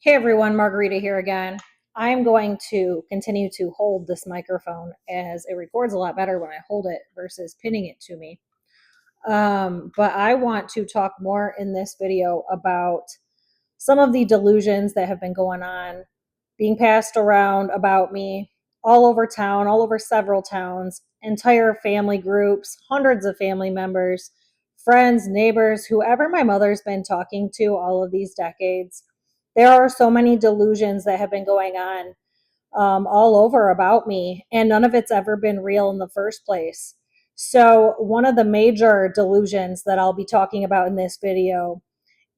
Hey everyone, Margarita here again. I'm going to continue to hold this microphone as it records a lot better when I hold it versus pinning it to me. But I want to talk more in this video about some of the delusions that have been going on, being passed around about me all over town, all over several towns, entire family groups, hundreds of family members, friends, neighbors, whoever my mother's been talking to all of these decades. There are so many delusions that have been going on all over about me, and none of it's ever been real in the first place. So, one of the major delusions that I'll be talking about in this video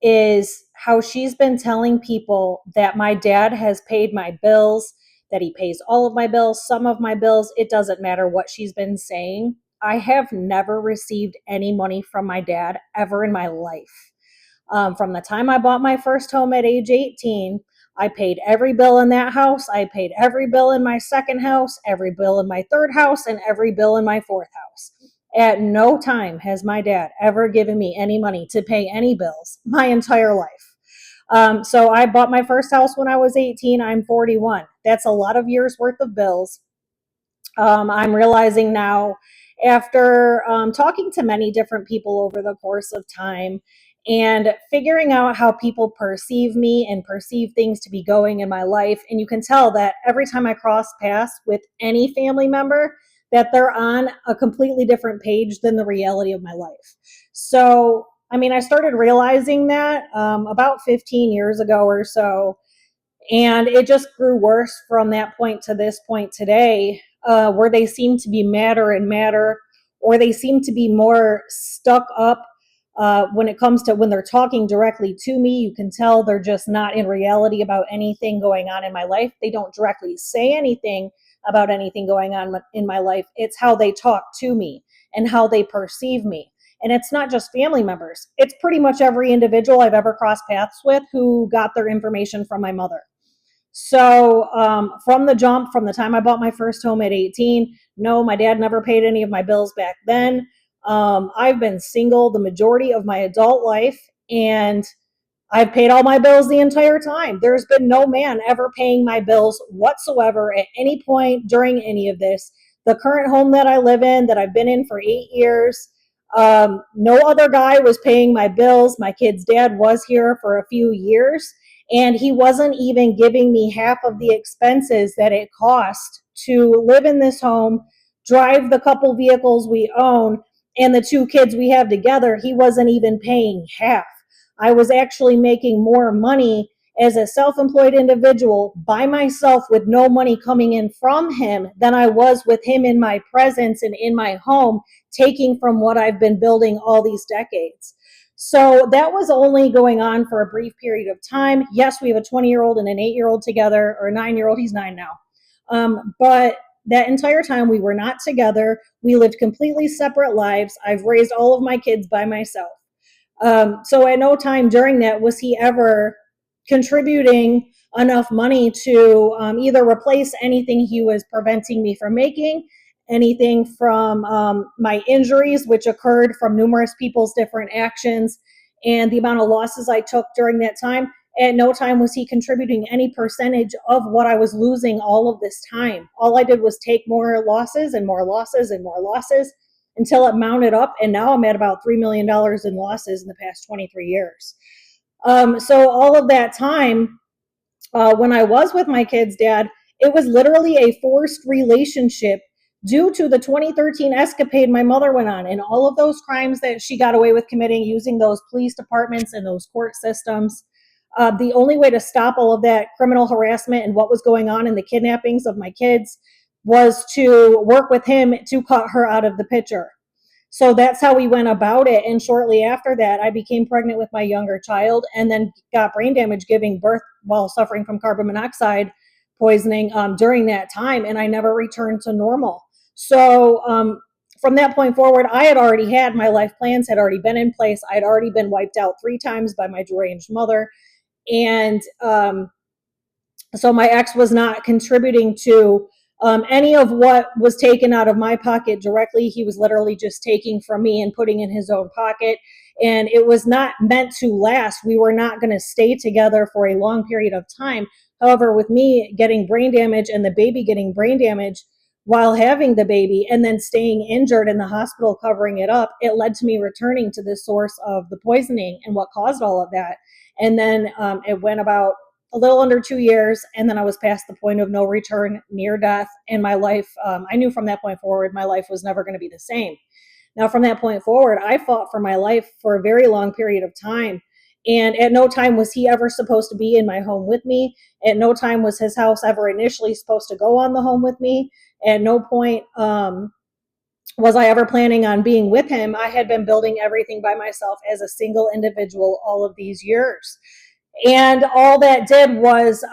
is how she's been telling people that my dad has paid my bills, that he pays all of my bills, some of my bills. It doesn't matter what she's been saying. I have never received any money from my dad ever in my life. From the time I bought my first home at age 18, I paid every bill in that house. I paid every bill in my second house, every bill in my third house, and every bill in my fourth house. At no time has my dad ever given me any money to pay any bills my entire life. So I bought my first house when I was 18. I'm 41. That's a lot of years worth of bills. I'm realizing now, after talking to many different people over the course of time and figuring out how people perceive me and perceive things to be going in my life. And you can tell that every time I cross paths with any family member, that they're on a completely different page than the reality of my life. So, I mean, I started realizing that about 15 years ago or so, and it just grew worse from that point to this point today, where they seem to be madder and madder, or they seem to be more stuck up when it comes to when they're talking directly to me. You can tell they're just not in reality about anything going on in my life. They don't directly say anything about anything going on in my life. It's how they talk to me and how they perceive me. And it's not just family members. It's pretty much every individual I've ever crossed paths with who got their information from my mother. So from the jump, from the time I bought my first home at 18, no, my dad never paid any of my bills back then. I've been single the majority of my adult life, and I've paid all my bills the entire time. There's been no man ever paying my bills whatsoever at any point during any of this. The current home that I live in, that I've been in for 8 years, no other guy was paying my bills. My kid's dad was here for a few years, and he wasn't even giving me half of the expenses that it cost to live in this home, drive the couple vehicles we own, and the two kids we have together. He wasn't even paying half. I was actually making more money as a self-employed individual by myself with no money coming in from him than I was with him in my presence and in my home, taking from what I've been building all these decades. So that was only going on for a brief period of time. Yes, we have a 20-year-old and an 8-year-old together, or a 9-year-old. He's 9 now. But that entire time we were not together. We lived completely separate lives. I've raised all of my kids by myself. So at no time during that was he ever contributing enough money to either replace anything he was preventing me from making, anything from my injuries, which occurred from numerous people's different actions, and the amount of losses I took during that time. At no time was he contributing any percentage of what I was losing all of this time. All I did was take more losses and more losses and more losses until it mounted up. And now I'm at about $3 million in losses in the past 23 years. So all of that time, when I was with my kid's dad, it was literally a forced relationship due to the 2013 escapade my mother went on and all of those crimes that she got away with committing using those police departments and those court systems. The only way to stop all of that criminal harassment and what was going on in the kidnappings of my kids was to work with him to cut her out of the picture. So that's how we went about it. And shortly after that, I became pregnant with my younger child and then got brain damage giving birth while suffering from carbon monoxide poisoning during that time. And I never returned to normal. So from that point forward, I had already had my life plans had already been in place. I had already been wiped out 3 times by my deranged mother. And so my ex was not contributing to Any of what was taken out of my pocket directly, he was literally just taking from me and putting in his own pocket. And it was not meant to last. We were not going to stay together for a long period of time. However, with me getting brain damage and the baby getting brain damage while having the baby and then staying injured in the hospital covering it up, it led to me returning to the source of the poisoning and what caused all of that. And then it went about a little under 2 years, and then I was past the point of no return, near death, and my life, I knew from that point forward, my life was never going to be the same. Now, from that point forward, I fought for my life for a very long period of time, and at no time was he ever supposed to be in my home with me. At no time was his house ever initially supposed to go on the home with me. At no point was I ever planning on being with him. I had been building everything by myself as a single individual all of these years. And all that did was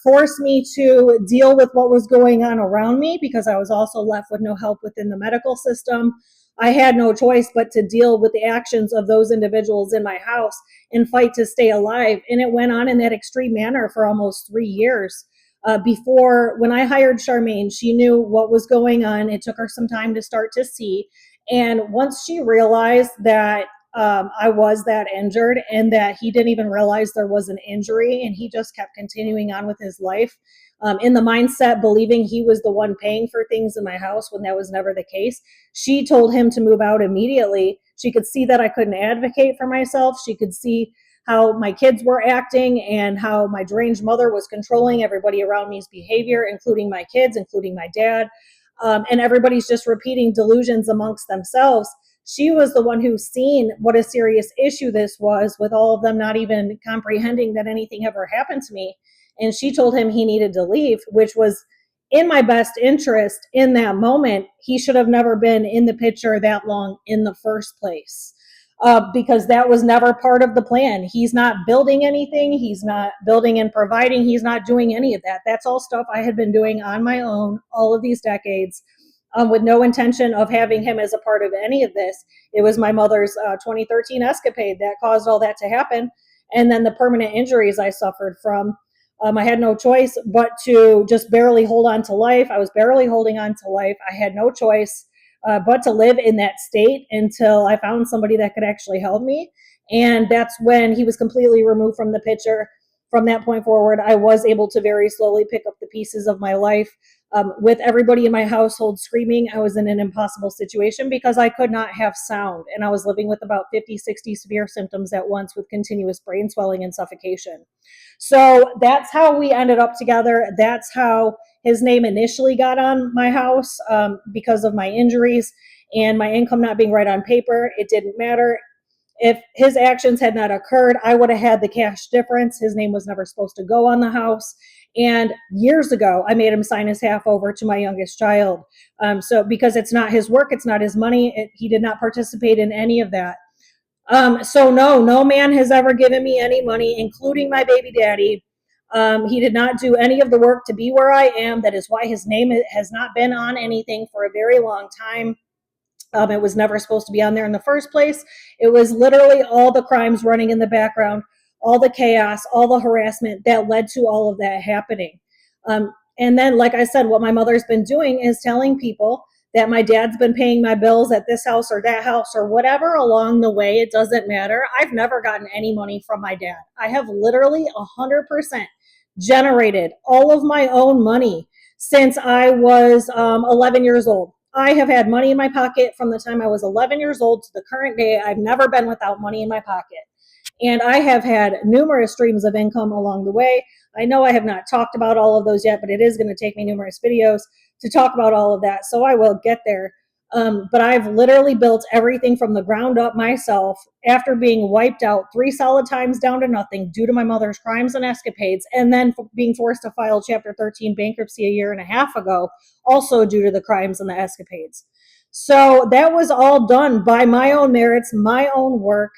force me to deal with what was going on around me, because I was also left with no help within the medical system. I had no choice but to deal with the actions of those individuals in my house and fight to stay alive. And it went on in that extreme manner for almost 3 years. Before, when I hired Charmaine, she knew what was going on. It took her some time to start to see. And once she realized that I was that injured and that he didn't even realize there was an injury, and he just kept continuing on with his life in the mindset believing he was the one paying for things in my house when that was never the case. She told him to move out immediately. She could see that I couldn't advocate for myself. She could see how my kids were acting and how my deranged mother was controlling everybody around me's behavior, including my kids, including my dad. And everybody's just repeating delusions amongst themselves. She was the one who's seen what a serious issue this was, with all of them not even comprehending that anything ever happened to me. And she told him he needed to leave, which was in my best interest in that moment. He should have never been in the picture that long in the first place. Because that was never part of the plan. He's not building anything. He's not building and providing. He's not doing any of that. That's all stuff I had been doing on my own all of these decades, with no intention of having him as a part of any of this. It was my mother's 2013 escapade that caused all that to happen. And then the permanent injuries I suffered from. I had no choice but to just barely hold on to life. I was barely holding on to life. I had no choice but to live in that state until I found somebody that could actually help me. And that's when he was completely removed from the picture. From that point forward, I was able to very slowly pick up the pieces of my life. With everybody in my household screaming, I was in an impossible situation because I could not have sound. And I was living with about 50, 60 severe symptoms at once, with continuous brain swelling and suffocation. So that's how we ended up together. That's how his name initially got on my house, because of my injuries and my income not being right on paper. It didn't matter. If his actions had not occurred, I would have had the cash difference. His name was never supposed to go on the house. And years ago, I made him sign his half over to my youngest child. So because it's not his work, it's not his money, he did not participate in any of that. So no man has ever given me any money, including my baby daddy. He did not do any of the work to be where I am. That is why his name has not been on anything for a very long time. It was never supposed to be on there in the first place. It was literally all the crimes running in the background, all the chaos, all the harassment that led to all of that happening. And then, like I said, what my mother's been doing is telling people that my dad's been paying my bills at this house or that house or whatever along the way. It doesn't matter. I've never gotten any money from my dad. I have literally 100% generated all of my own money since I was 11 years old. I have had money in my pocket from the time I was 11 years old to the current day. I've never been without money in my pocket. And I have had numerous streams of income along the way. I know I have not talked about all of those yet, but it is going to take me numerous videos to talk about all of that. So I will get there. But I've literally built everything from the ground up myself after being wiped out 3 solid times down to nothing due to my mother's crimes and escapades, and then being forced to file Chapter 13 bankruptcy a year and a half ago, also due to the crimes and the escapades. So that was all done by my own merits, my own work.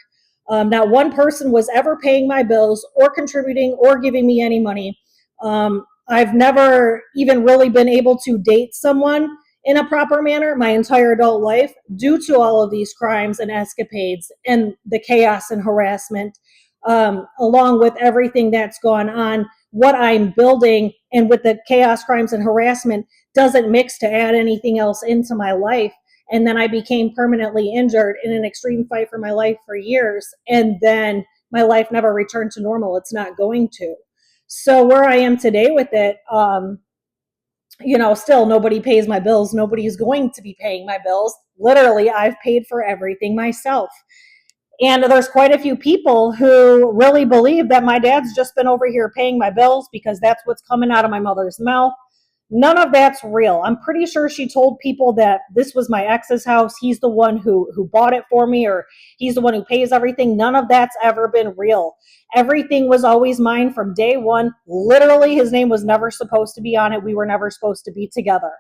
Not one person was ever paying my bills or contributing or giving me any money. I've never even really been able to date someone in a proper manner my entire adult life due to all of these crimes and escapades and the chaos and harassment, along with everything that's gone on, what I'm building, and with the chaos, crimes, and harassment doesn't mix to add anything else into my life. And then I became permanently injured in an extreme fight for my life for years. And then my life never returned to normal. It's not going to. So where I am today with it, still nobody pays my bills. Nobody's going to be paying my bills. Literally, I've paid for everything myself. And there's quite a few people who really believe that my dad's just been over here paying my bills because that's what's coming out of my mother's mouth. None of that's real. I'm pretty sure she told people that this was my ex's house. He's the one who bought it for me, or he's the one who pays everything. None of that's ever been real. Everything was always mine from day one. Literally, his name was never supposed to be on it. We were never supposed to be together.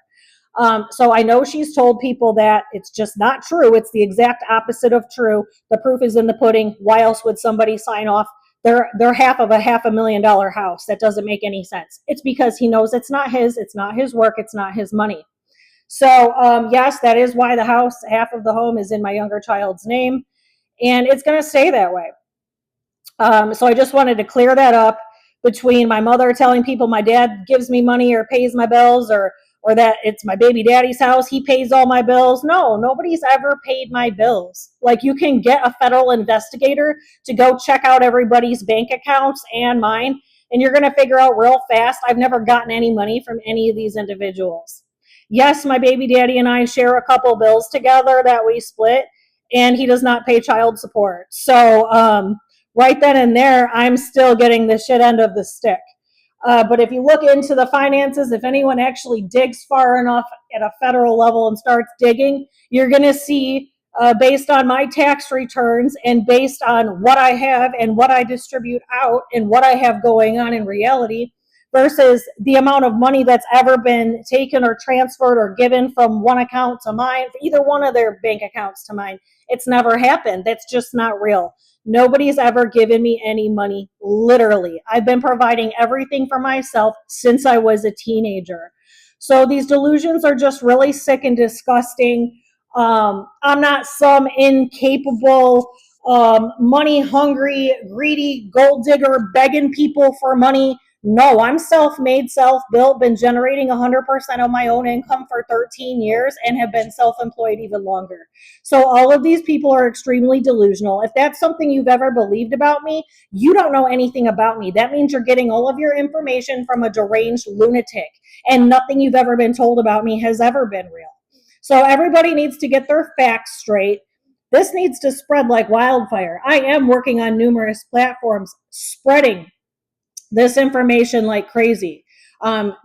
So I know she's told people that. It's just not true. It's the exact opposite of true. The proof is in the pudding. Why else would somebody sign off they're half of a $500,000 house? That doesn't make any sense. It's because he knows it's not his work, it's not his money. So yes, that is why the house, half of the home, is in my younger child's name, and it's going to stay that way. So I just wanted to clear that up between my mother telling people my dad gives me money or pays my bills, or that it's my baby daddy's house, he pays all my bills. No, nobody's ever paid my bills. Like, you can get a federal investigator to go check out everybody's bank accounts and mine, and you're going to figure out real fast I've never gotten any money from any of these individuals. Yes, my baby daddy and I share a couple bills together that we split, and he does not pay child support. So right then and there, I'm still getting the shit end of the stick. But if you look into the finances, if anyone actually digs far enough at a federal level and starts digging, you're going to see, based on my tax returns and based on what I have and what I distribute out and what I have going on in reality, versus the amount of money that's ever been taken or transferred or given from one account to mine, either one of their bank accounts to mine. It's never happened. That's just not real. Nobody's ever given me any money, literally. I've been providing everything for myself since I was a teenager. So these delusions are just really sick and disgusting. I'm not some incapable, money hungry, greedy gold digger begging people for money. No, I'm self-made, self-built, been generating 100% of my own income for 13 years and have been self-employed even longer. So all of these people are extremely delusional. If that's something you've ever believed about me, you don't know anything about me. That means you're getting all of your information from a deranged lunatic, and nothing you've ever been told about me has ever been real. So everybody needs to get their facts straight. This needs to spread like wildfire. I am working on numerous platforms spreading this information like crazy,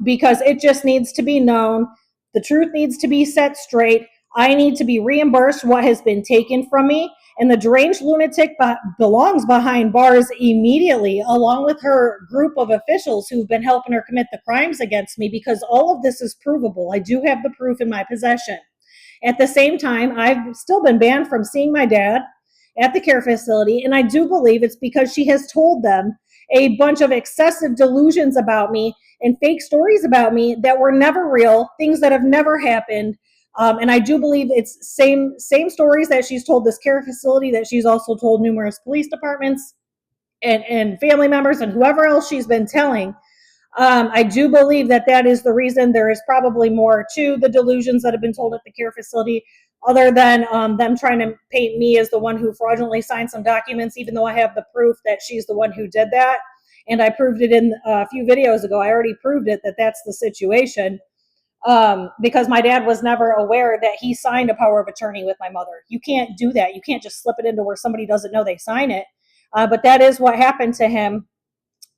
because it just needs to be known. The truth needs to be set straight. I need to be reimbursed what has been taken from me, and the deranged lunatic belongs behind bars immediately, along with her group of officials who've been helping her commit the crimes against me, because all of this is provable. I do have the proof in my possession. At the same time, I've still been banned from seeing my dad at the care facility, and I do believe it's because she has told them a bunch of excessive delusions about me and fake stories about me that were never real, things that have never happened. And I do believe it's same stories that she's told this care facility, that she's also told numerous police departments and family members and whoever else she's been telling. I do believe that is the reason. There is probably more to the delusions that have been told at the care facility, other than them trying to paint me as the one who fraudulently signed some documents, even though I have the proof that she's the one who did that. And I proved it in a few videos ago. I already proved it, that that's the situation, because my dad was never aware that he signed a power of attorney with my mother. You can't do that. You can't just slip it into where somebody doesn't know they sign it. But that is what happened to him.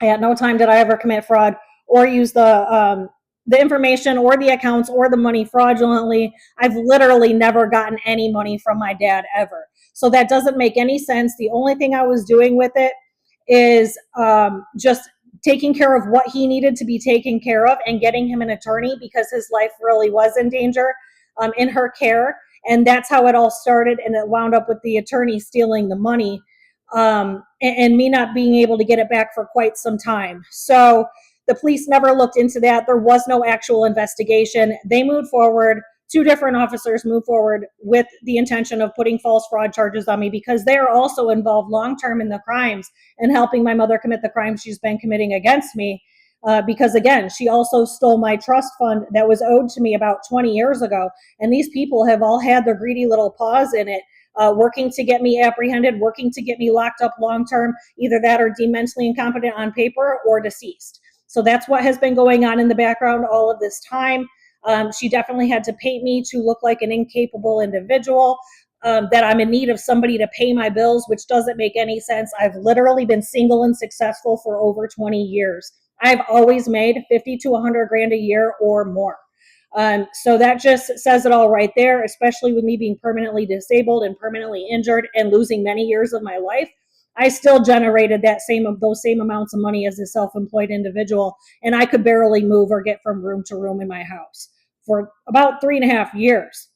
At no time did I ever commit fraud or use the information or the accounts or the money fraudulently. I've literally never gotten any money from my dad ever. So that doesn't make any sense. The only thing I was doing with it is just taking care of what he needed to be taken care of and getting him an attorney, because his life really was in danger in her care. And that's how it all started. And it wound up with the attorney stealing the money. And me not being able to get it back for quite some time. So the police never looked into that. There was no actual investigation. They moved forward. 2 different officers moved forward with the intention of putting false fraud charges on me, because they are also involved long-term in the crimes and helping my mother commit the crimes she's been committing against me. because again, she also stole my trust fund that was owed to me about 20 years ago. And these people have all had their greedy little paws in it, working to get me apprehended, working to get me locked up long term, either that or deemed mentally incompetent on paper or deceased. So that's what has been going on in the background all of this time. She definitely had to paint me to look like an incapable individual, that I'm in need of somebody to pay my bills, which doesn't make any sense. I've literally been single and successful for over 20 years. I've always made 50 to 100 grand a year or more. So that just says it all right there, especially with me being permanently disabled and permanently injured and losing many years of my life. I still generated those same amounts of money as a self-employed individual, and I could barely move or get from room to room in my house for about 3.5 years.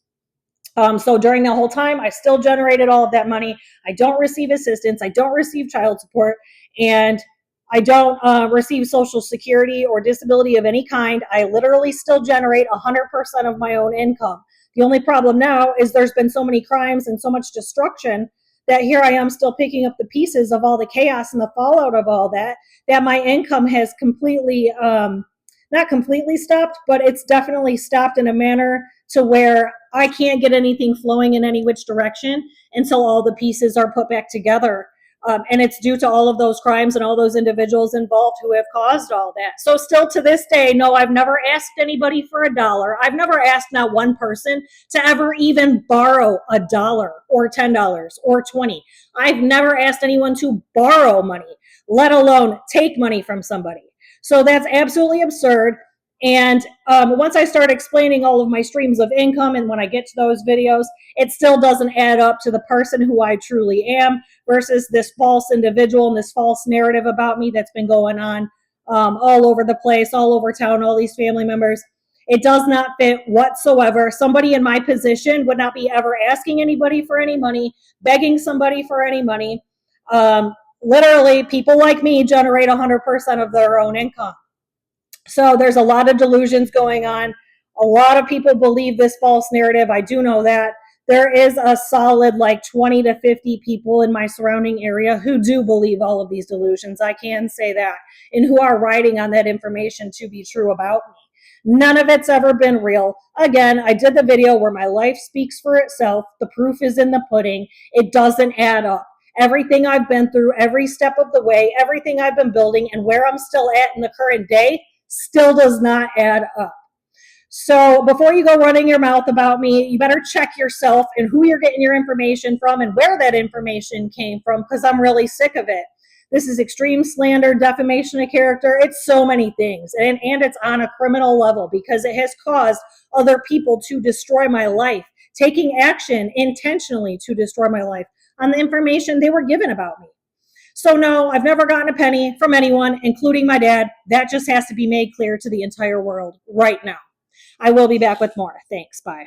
So during the whole time, I still generated all of that money. I don't receive assistance. I don't receive child support, and I don't receive Social Security or disability of any kind. I literally still generate 100% of my own income. The only problem now is there's been so many crimes and so much destruction that here I am still picking up the pieces of all the chaos and the fallout of all that, that my income has completely, not completely stopped, but it's definitely stopped in a manner to where I can't get anything flowing in any which direction until all the pieces are put back together. And it's due to all of those crimes and all those individuals involved who have caused all that. So still to this day, no, I've never asked anybody for $1. I've never asked not one person to ever even borrow $1 or $10 or 20. I've never asked anyone to borrow money, let alone take money from somebody. So that's absolutely absurd. And once I start explaining all of my streams of income, and when I get to those videos, it still doesn't add up to the person who I truly am versus this false individual and this false narrative about me that's been going on all over the place, all over town, all these family members. It does not fit whatsoever. Somebody in my position would not be ever asking anybody for any money, begging somebody for any money. Literally, people like me generate 100% of their own income. So there's a lot of delusions going on. A lot of people believe this false narrative. I do know that. There is a solid like 20 to 50 people in my surrounding area who do believe all of these delusions. I can say that. And who are writing on that information to be true about me. None of it's ever been real. Again, I did the video where my life speaks for itself. The proof is in the pudding. It doesn't add up. Everything I've been through, every step of the way, everything I've been building, and where I'm still at in the current day still does not add up. So before you go running your mouth about me, you better check yourself and who you're getting your information from and where that information came from, because I'm really sick of it. This is extreme slander, defamation of character. It's so many things. And it's on a criminal level because it has caused other people to destroy my life, taking action intentionally to destroy my life on the information they were given about me. So no, I've never gotten a penny from anyone, including my dad. That just has to be made clear to the entire world right now. I will be back with more. Thanks. Bye.